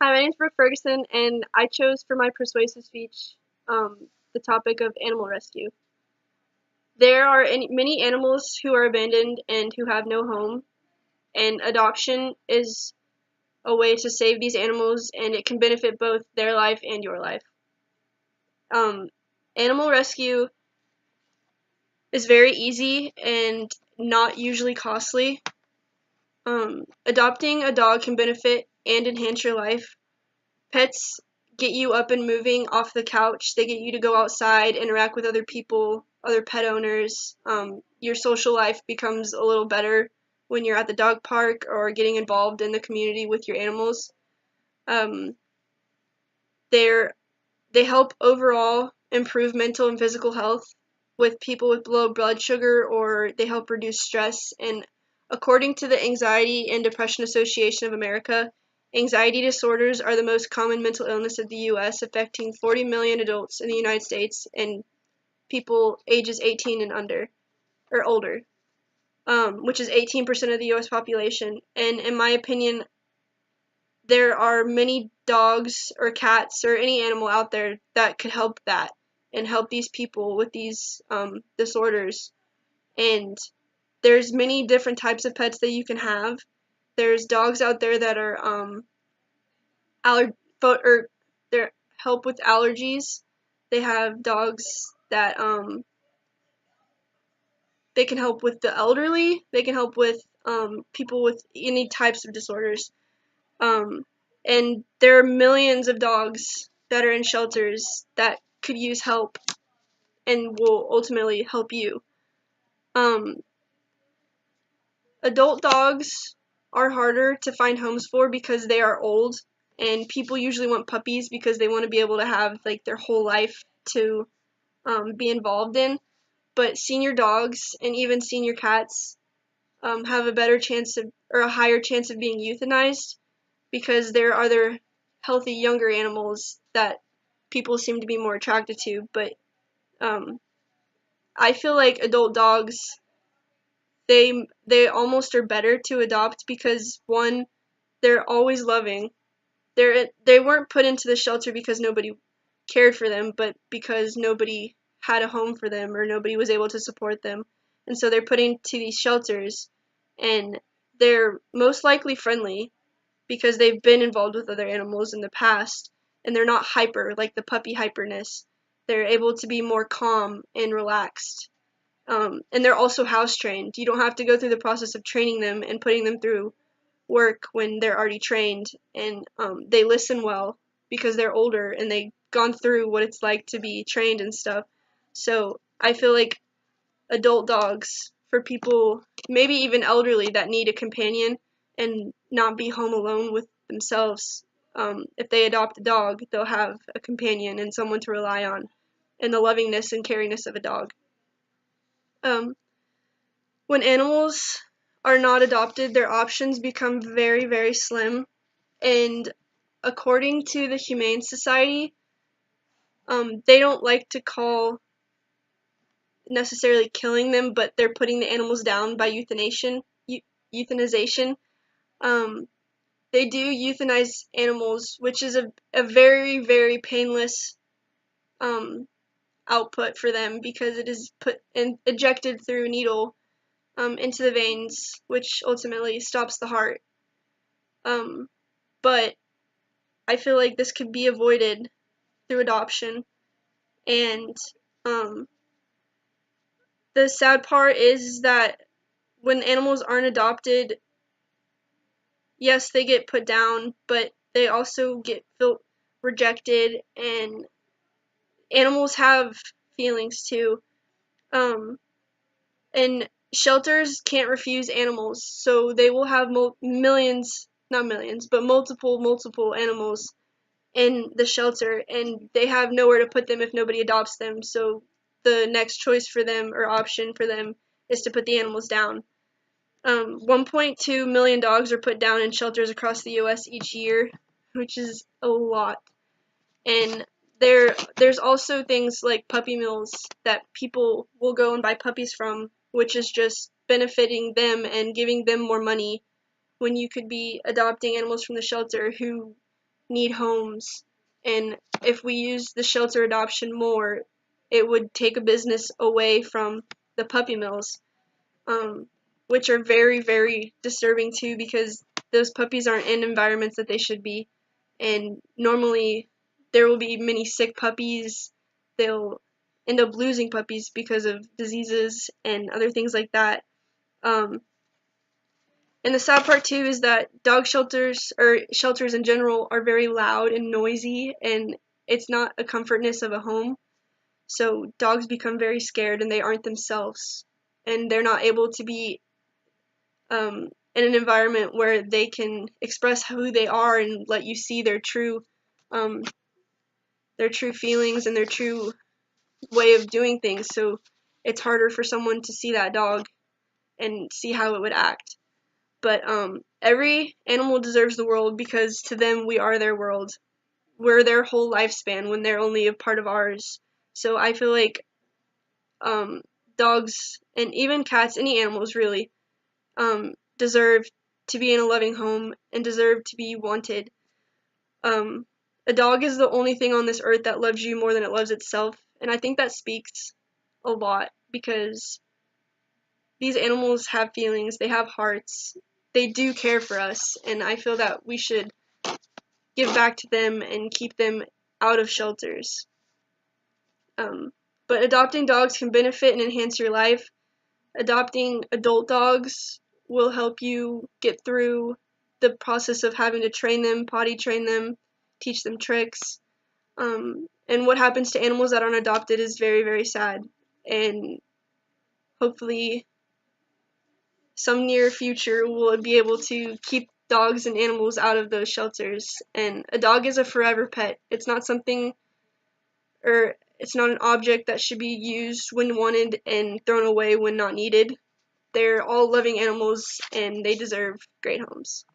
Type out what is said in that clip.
Hi, my name's Brooke Ferguson, and I chose for my persuasive speech the topic of animal rescue. There are many animals who are abandoned and who have no home, and adoption is a way to save these animals, and it can benefit both their life and your life. Um, Animal rescue is very easy and not usually costly. Adopting a dog can benefit and enhance your life. Pets get you up and moving off the couch. They get you to go outside, interact with other people, other pet owners. Your social life becomes a little better when you're at the dog park or getting involved in the community with your animals. Um, they're, they help overall improve mental and physical health with people with low blood sugar, or they help reduce stress. And according to the Anxiety and Depression Association of America, anxiety disorders are the most common mental illness of the U.S., affecting 40 million adults in the United States and people ages 18 and under or older, which is 18% of the U.S. population. And in my opinion, there are many dogs or cats or any animal out there that could help that and help these people with these disorders. And there's many different types of pets that you can have. There's dogs out there that are or they help with allergies. They have dogs that they can help with the elderly. They can help with people with any types of disorders. Um, and there are millions of dogs that are in shelters that could use help and will ultimately help you. Um, Adult dogs are harder to find homes for because they are old, and people usually want puppies because they want to be able to have like their whole life to be involved in. But senior dogs and even senior cats have a better chance of, or a higher chance of being euthanized because there are other healthy younger animals that people seem to be more attracted to. But um, I feel like adult dogs, they almost are better to adopt because one, they're always loving. They weren't put into the shelter because nobody cared for them, but because nobody had a home for them or nobody was able to support them. And so they're put into these shelters, and they're most likely friendly because they've been involved with other animals in the past, and they're not hyper like the puppy hyperness. They're able to be more calm and relaxed. And they're also house trained. You don't have to go through the process of training them and putting them through work when they're already trained, and they listen well because they're older and they've gone through what it's like to be trained and stuff. So I feel like adult dogs for people, maybe even elderly, that need a companion and not be home alone with themselves. If they adopt a dog, they'll have a companion and someone to rely on, and the lovingness and caringness of a dog. Um, when animals are not adopted, their options become very, very slim. And according to the Humane Society, they don't like to call necessarily killing them, but they're putting the animals down by euthanization. Um, they do euthanize animals, which is a very, very painless um, output for them because it is put and ejected through a needle into the veins, which ultimately stops the heart. Um, but I feel like this could be avoided through adoption. And um, the sad part is that when animals aren't adopted, yes, they get put down, but they also get felt rejected, and animals have feelings too. Um, and shelters can't refuse animals, so they will have millions, not millions, but multiple animals in the shelter, and they have nowhere to put them if nobody adopts them. So the next choice for them or option for them is to put the animals down. 1.2 million dogs are put down in shelters across the U.S. each year, which is a lot. And there's also things like puppy mills that people will go and buy puppies from, which is just benefiting them and giving them more money when you could be adopting animals from the shelter who need homes. And if we use the shelter adoption more, it would take a business away from the puppy mills, which are very, very disturbing too, because those puppies aren't in environments that they should be. And normally there will be many sick puppies. They'll end up losing puppies because of diseases and other things like that. Um, and the sad part too is that dog shelters, or shelters in general, are very loud and noisy, and it's not a comfortness of a home. So dogs become very scared and they aren't themselves. And they're not able to be in an environment where they can express who they are and let you see um, their true feelings and their true way of doing things. So it's harder for someone to see that dog and see how it would act. But every animal deserves the world, because to them we are their world. We're their whole lifespan when they're only a part of ours. So I feel like um, dogs and even cats, any animals really, deserve to be in a loving home and deserve to be wanted. Um, a dog is the only thing on this earth that loves you more than it loves itself, and I think that speaks a lot, because these animals have feelings, they have hearts, they do care for us, and I feel that we should give back to them and keep them out of shelters. Um, but adopting dogs can benefit and enhance your life. Adopting adult dogs will help you get through the process of having to train them, potty train them, teach them tricks. And what happens to animals that aren't adopted is very, very sad. And hopefully, some near future, we'll be able to keep dogs and animals out of those shelters. And a dog is a forever pet. It's not something, or it's not an object that should be used when wanted and thrown away when not needed. They're all loving animals and they deserve great homes.